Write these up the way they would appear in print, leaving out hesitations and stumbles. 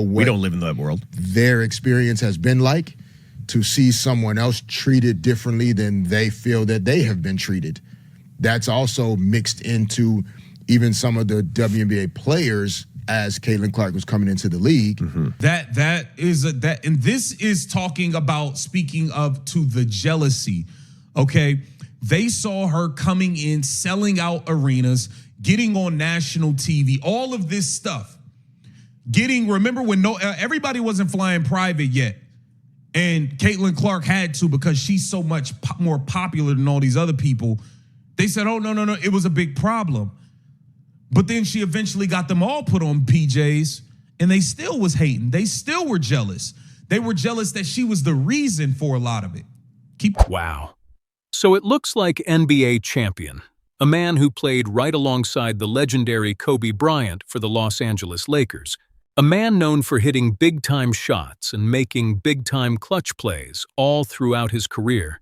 We don't live in that world. Their experience has been like to see someone else treated differently than they feel that they have been treated. That's also mixed into even some of the WNBA players as Caitlin Clark was coming into the league. Mm-hmm. And this is talking about, speaking of to the jealousy, okay? They saw her coming in, selling out arenas, getting on national TV, all of this stuff. Remember when everybody wasn't flying private yet, and Caitlin Clark had to because she's so much more popular than all these other people. They said, oh, no, it was a big problem. But then she eventually got them all put on PJs, and they still was hating. They still were jealous. They were jealous that she was the reason for a lot of it. Wow. So it looks like NBA champion, a man who played right alongside the legendary Kobe Bryant for the Los Angeles Lakers, a man known for hitting big-time shots and making big-time clutch plays all throughout his career.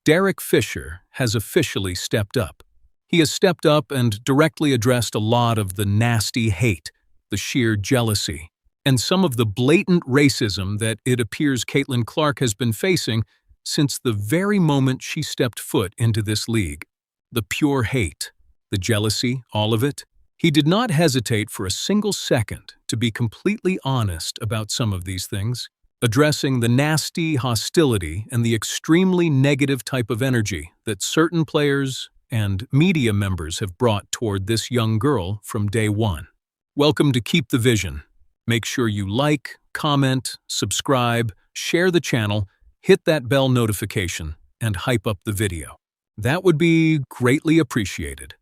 Derek Fisher has officially stepped up. He has stepped up and directly addressed a lot of the nasty hate, the sheer jealousy, and some of the blatant racism that it appears Caitlin Clark has been facing since the very moment she stepped foot into this league. The pure hate, the jealousy, all of it. He did not hesitate for a single second to be completely honest about some of these things, addressing the nasty hostility and the extremely negative type of energy that certain players and media members have brought toward this young girl from day one. Welcome to Keep the Vision. Make sure you like, comment, subscribe, share the channel, hit that bell notification, and hype up the video. That would be greatly appreciated.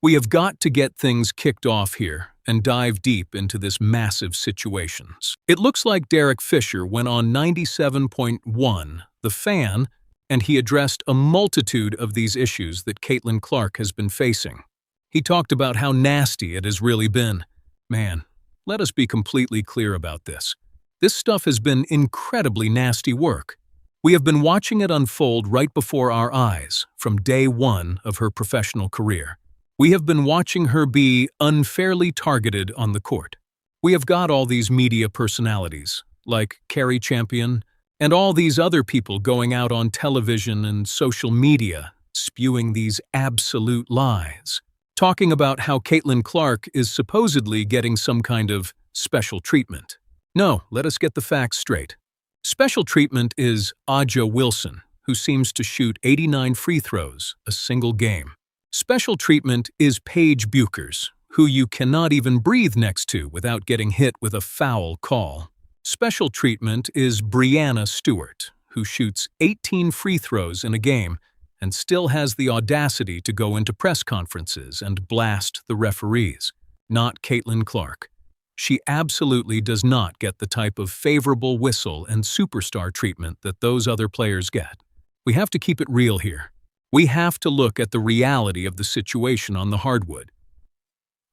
We have got to get things kicked off here and dive deep into this massive situation. It looks like Derek Fisher went on 97.1, The Fan, and he addressed a multitude of these issues that Caitlin Clark has been facing. He talked about how nasty it has really been. Man, let us be completely clear about this. This stuff has been incredibly nasty work. We have been watching it unfold right before our eyes from day one of her professional career. We have been watching her be unfairly targeted on the court. We have got all these media personalities, like Carrie Champion, and all these other people going out on television and social media, spewing these absolute lies, talking about how Caitlin Clark is supposedly getting some kind of special treatment. No, let us get the facts straight. Special treatment is Aja Wilson, who seems to shoot 89 free throws a single game. Special treatment is Paige Buchers, who you cannot even breathe next to without getting hit with a foul call. Special treatment is Brianna Stewart, who shoots 18 free throws in a game and still has the audacity to go into press conferences and blast the referees. Not Caitlin Clark. She absolutely does not get the type of favorable whistle and superstar treatment that those other players get. We have to keep it real here. We have to look at the reality of the situation on the hardwood.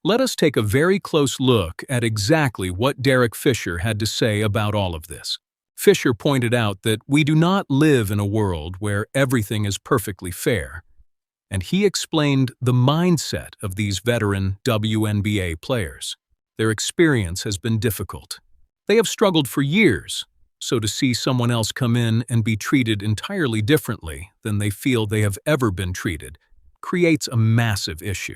Let us take a very close look at exactly what Derek Fisher had to say about all of this. Fisher pointed out that we do not live in a world where everything is perfectly fair, and he explained the mindset of these veteran WNBA players. Their experience has been difficult. They have struggled for years, so to see someone else come in and be treated entirely differently than they feel they have ever been treated creates a massive issue.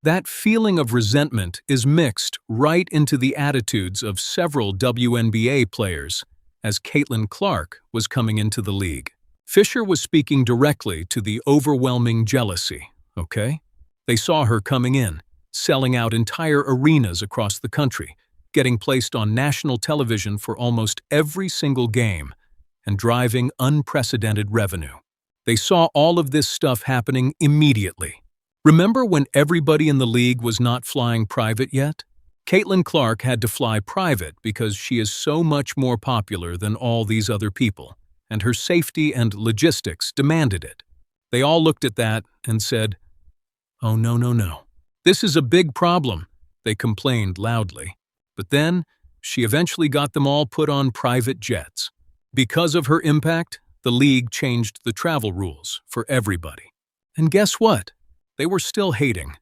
That feeling of resentment is mixed right into the attitudes of several WNBA players as Caitlin Clark was coming into the league. Fisher was speaking directly to the overwhelming jealousy, okay? They saw her coming in, selling out entire arenas across the country, getting placed on national television for almost every single game, and driving unprecedented revenue. They saw all of this stuff happening immediately. Remember when everybody in the league was not flying private yet? Caitlin Clark had to fly private because she is so much more popular than all these other people, and her safety and logistics demanded it. They all looked at that and said, "Oh, no. This is a big problem," they complained loudly. But then, she eventually got them all put on private jets. Because of her impact, the league changed the travel rules for everybody. And guess what? They were still hating.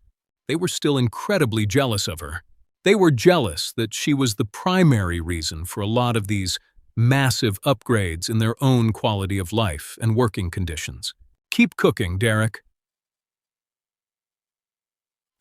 They were still incredibly jealous of her. They were jealous that she was the primary reason for a lot of these massive upgrades in their own quality of life and working conditions. Keep cooking, Derek.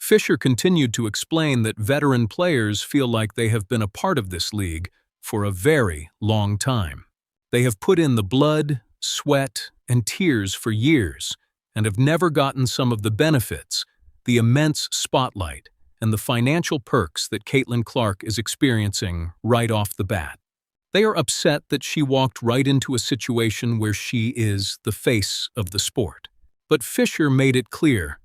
Fisher continued to explain that veteran players feel like they have been a part of this league for a very long time. They have put in the blood, sweat, and tears for years and have never gotten some of the benefits, the immense spotlight, and the financial perks that Caitlin Clark is experiencing right off the bat. They are upset that she walked right into a situation where she is the face of the sport. But Fisher made it clear,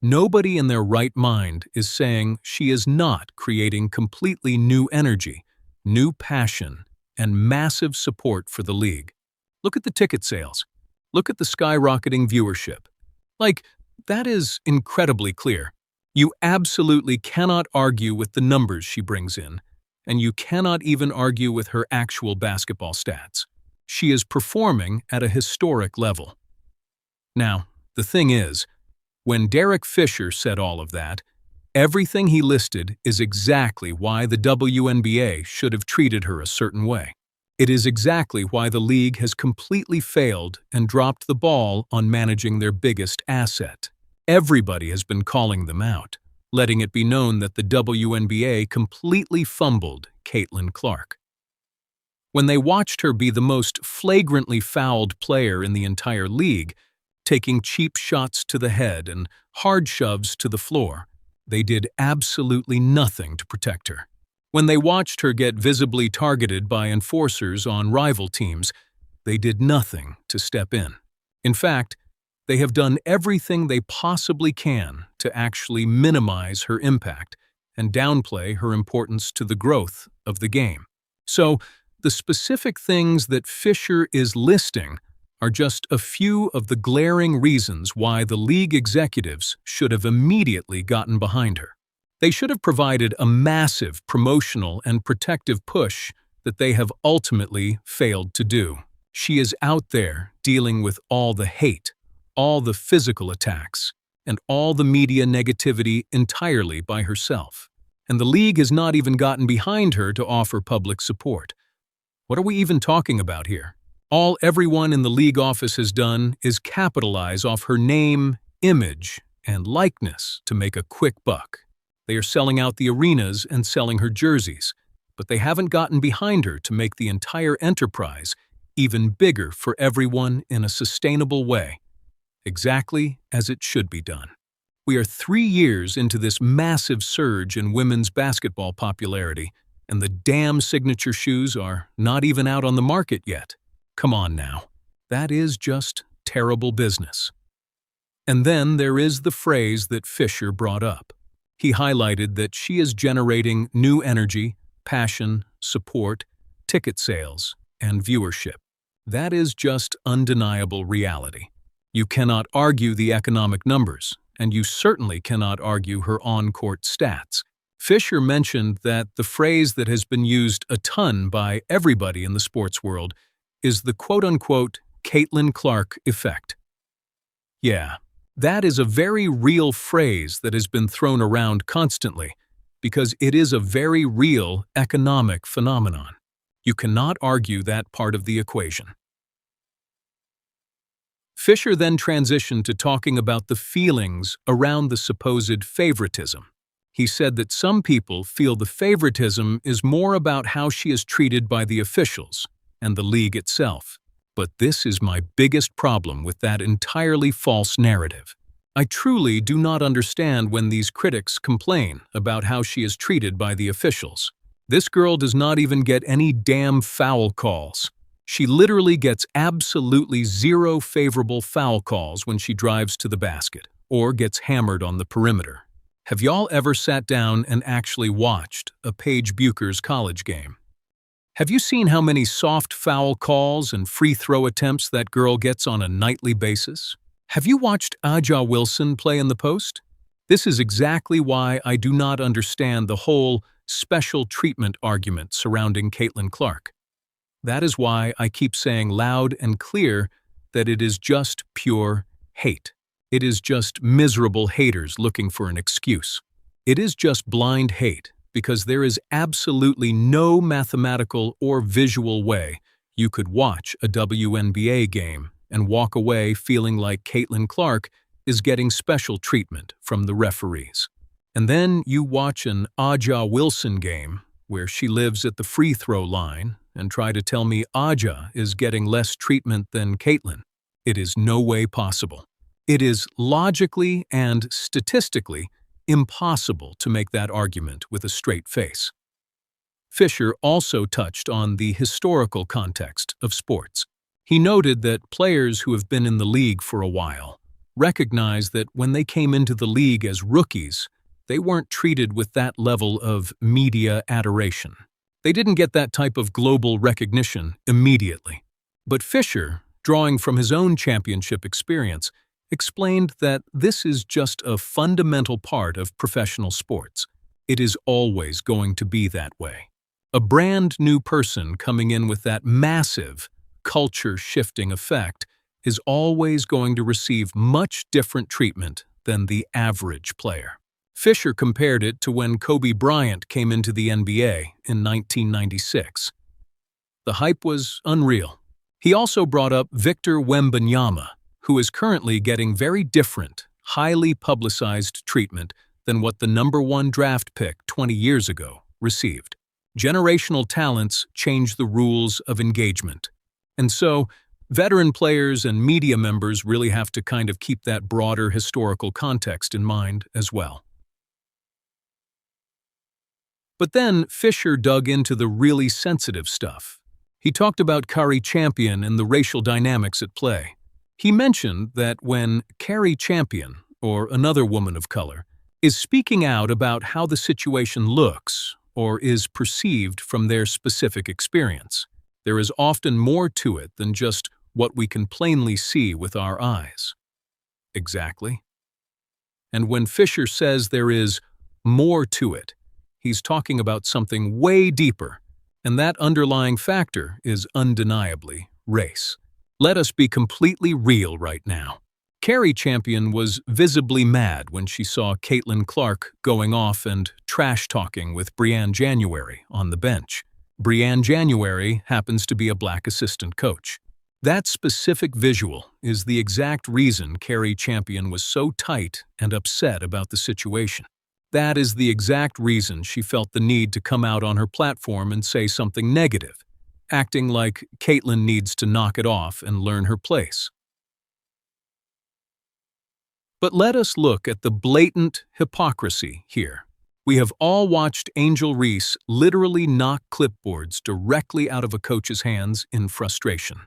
nobody in their right mind is saying she is not creating completely new energy, new passion, and massive support for the league. Look at the ticket sales. Look at the skyrocketing viewership. That is incredibly clear. You absolutely cannot argue with the numbers she brings in, and you cannot even argue with her actual basketball stats. She is performing at a historic level. Now, the thing is, when Derek Fisher said all of that, everything he listed is exactly why the WNBA should have treated her a certain way. It is exactly why the league has completely failed and dropped the ball on managing their biggest asset. Everybody has been calling them out, letting it be known that the WNBA completely fumbled Caitlin Clark. When they watched her be the most flagrantly fouled player in the entire league, taking cheap shots to the head and hard shoves to the floor, they did absolutely nothing to protect her. When they watched her get visibly targeted by enforcers on rival teams, they did nothing to step in. In fact, they have done everything they possibly can to actually minimize her impact and downplay her importance to the growth of the game. So, the specific things that Fisher is listing are just a few of the glaring reasons why the league executives should have immediately gotten behind her. They should have provided a massive promotional and protective push that they have ultimately failed to do. She is out there dealing with all the hate, all the physical attacks, and all the media negativity entirely by herself. And the league has not even gotten behind her to offer public support. What are we even talking about here? All everyone in the league office has done is capitalize off her name, image, and likeness to make a quick buck. They are selling out the arenas and selling her jerseys, but they haven't gotten behind her to make the entire enterprise even bigger for everyone in a sustainable way, exactly as it should be done. We are 3 years into this massive surge in women's basketball popularity, and the damn signature shoes are not even out on the market yet. Come on now. That is just terrible business. And then there is the phrase that Fisher brought up. He highlighted that she is generating new energy, passion, support, ticket sales, and viewership. That is just undeniable reality. You cannot argue the economic numbers, and you certainly cannot argue her on-court stats. Fisher mentioned that the phrase that has been used a ton by everybody in the sports world is the quote-unquote Caitlin Clark effect. Yeah, that is a very real phrase that has been thrown around constantly because it is a very real economic phenomenon. You cannot argue that part of the equation. Fisher then transitioned to talking about the feelings around the supposed favoritism. He said that some people feel the favoritism is more about how she is treated by the officials and the league itself. But this is my biggest problem with that entirely false narrative. I truly do not understand when these critics complain about how she is treated by the officials. This girl does not even get any damn foul calls. She literally gets absolutely zero favorable foul calls when she drives to the basket or gets hammered on the perimeter. Have y'all ever sat down and actually watched a Paige Buecher's college game? Have you seen how many soft foul calls and free throw attempts that girl gets on a nightly basis? Have you watched Aja Wilson play in the post? This is exactly why I do not understand the whole special treatment argument surrounding Caitlin Clark. That is why I keep saying loud and clear that it is just pure hate. It is just miserable haters looking for an excuse. It is just blind hate because there is absolutely no mathematical or visual way you could watch a WNBA game and walk away feeling like Caitlin Clark is getting special treatment from the referees. And then you watch an Aja Wilson game where she lives at the free throw line and try to tell me Aja is getting less treatment than Caitlin. It is no way possible. It is logically and statistically impossible to make that argument with a straight face. Fisher also touched on the historical context of sports. He noted that players who have been in the league for a while recognize that when they came into the league as rookies, they weren't treated with that level of media adoration. They didn't get that type of global recognition immediately. But Fisher, drawing from his own championship experience, explained that this is just a fundamental part of professional sports. It is always going to be that way. A brand new person coming in with that massive, culture-shifting effect is always going to receive much different treatment than the average player. Fisher compared it to when Kobe Bryant came into the NBA in 1996. The hype was unreal. He also brought up Victor Wembanyama, who is currently getting very different, highly publicized treatment than what the #1 draft pick 20 years ago received. Generational talents change the rules of engagement. And so, veteran players and media members really have to kind of keep that broader historical context in mind as well. But then Fisher dug into the really sensitive stuff. He talked about Kari Champion and the racial dynamics at play. He mentioned that when Kari Champion, or another woman of color, is speaking out about how the situation looks or is perceived from their specific experience, there is often more to it than just what we can plainly see with our eyes. Exactly. And when Fisher says there is more to it, he's talking about something way deeper, and that underlying factor is undeniably race. Let us be completely real right now. Kari Champion was visibly mad when she saw Caitlin Clark going off and trash-talking with Brianne January on the bench. Brianne January happens to be a black assistant coach. That specific visual is the exact reason Kari Champion was so tight and upset about the situation. That is the exact reason she felt the need to come out on her platform and say something negative, acting like Caitlin needs to knock it off and learn her place. But let us look at the blatant hypocrisy here. We have all watched Angel Reese literally knock clipboards directly out of a coach's hands in frustration.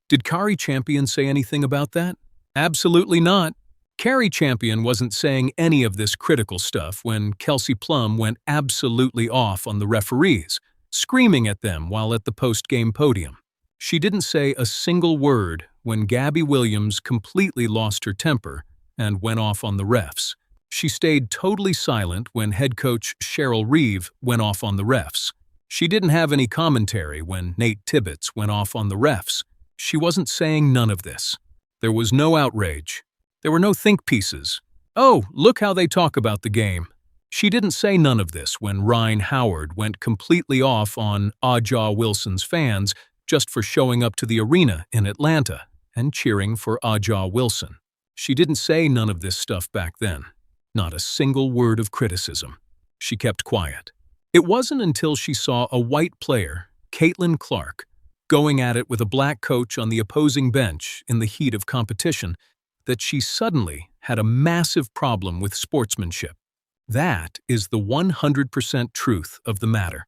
Did Kari Champion say anything about that? Absolutely not. Kari Champion wasn't saying any of this critical stuff when Kelsey Plum went absolutely off on the referees, screaming at them while at the post-game podium. She didn't say a single word when Gabby Williams completely lost her temper and went off on the refs. She stayed totally silent when head coach Cheryl Reeve went off on the refs. She didn't have any commentary when Nate Tibbetts went off on the refs. She wasn't saying none of this. There was no outrage. There were no think pieces. Oh, look how they talk about the game. She didn't say none of this when Ryan Howard went completely off on Aja Wilson's fans just for showing up to the arena in Atlanta and cheering for Aja Wilson. She didn't say none of this stuff back then. Not a single word of criticism. She kept quiet. It wasn't until she saw a white player, Caitlin Clark, going at it with a black coach on the opposing bench in the heat of competition that she suddenly had a massive problem with sportsmanship. That is the 100% truth of the matter.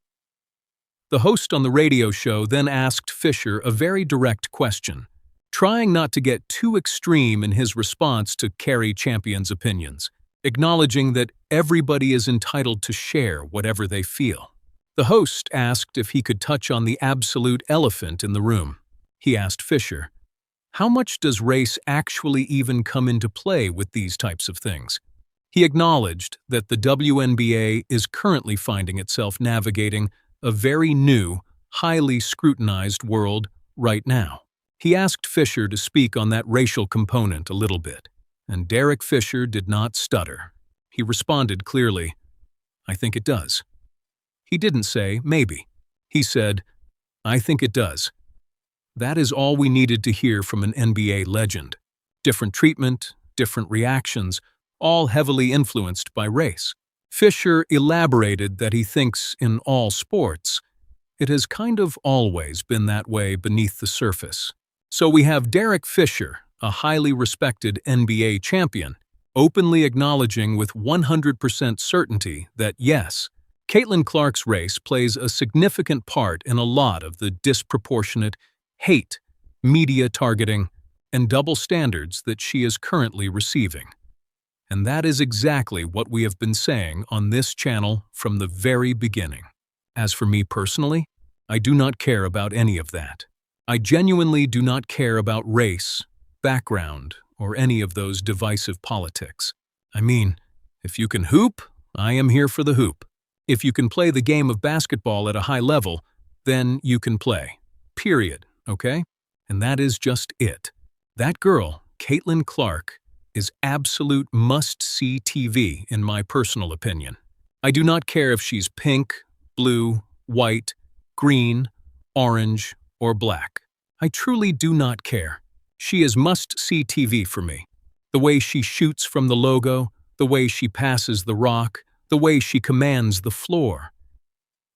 The host on the radio show then asked Fisher a very direct question, trying not to get too extreme in his response to Kari Champion's opinions, acknowledging that everybody is entitled to share whatever they feel. The host asked if he could touch on the absolute elephant in the room. He asked Fisher, how much does race actually even come into play with these types of things? He acknowledged that the WNBA is currently finding itself navigating a very new, highly scrutinized world right now. He asked Fisher to speak on that racial component a little bit, and Derek Fisher did not stutter. He responded clearly, I think it does. He didn't say maybe. He said, "I think it does." That is all we needed to hear from an NBA legend. Different treatment, different reactions, all heavily influenced by race. Fisher elaborated that he thinks in all sports, it has kind of always been that way beneath the surface. So we have Derek Fisher, a highly respected NBA champion, openly acknowledging with 100% certainty that yes, Caitlin Clark's race plays a significant part in a lot of the disproportionate hate, media targeting, and double standards that she is currently receiving. And that is exactly what we have been saying on this channel from the very beginning. As for me personally, I do not care about any of that. I genuinely do not care about race, background, or any of those divisive politics. I mean, if you can hoop, I am here for the hoop. If you can play the game of basketball at a high level, then you can play. Period, okay? And that is just it. That girl, Caitlin Clark, is absolute must-see TV in my personal opinion. I do not care if she's pink, blue, white, green, orange, or black. I truly do not care. She is must-see TV for me. The way she shoots from the logo, the way she passes the rock, the way she commands the floor.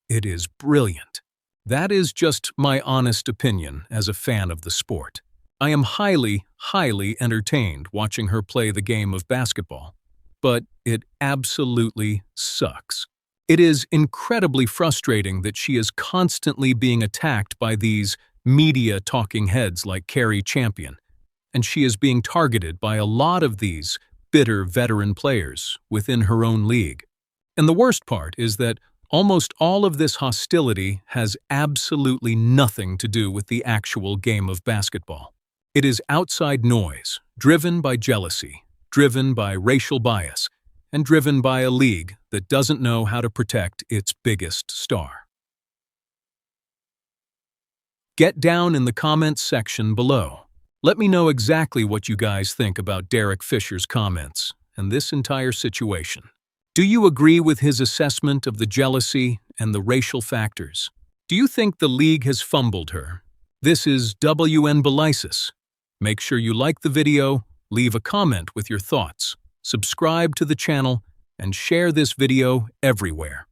It is brilliant. That is just my honest opinion as a fan of the sport. I am highly, highly entertained watching her play the game of basketball. But it absolutely sucks. It is incredibly frustrating that she is constantly being attacked by these media talking heads like Carrie Champion, and she is being targeted by a lot of these bitter veteran players within her own league. And the worst part is that almost all of this hostility has absolutely nothing to do with the actual game of basketball. It is outside noise, driven by jealousy, driven by racial bias, and driven by a league that doesn't know how to protect its biggest star. Get down in the comments section below. Let me know exactly what you guys think about Derek Fisher's comments and this entire situation. Do you agree with his assessment of the jealousy and the racial factors? Do you think the league has fumbled her? This is WNBA. Make sure you like the video, leave a comment with your thoughts, subscribe to the channel, and share this video everywhere.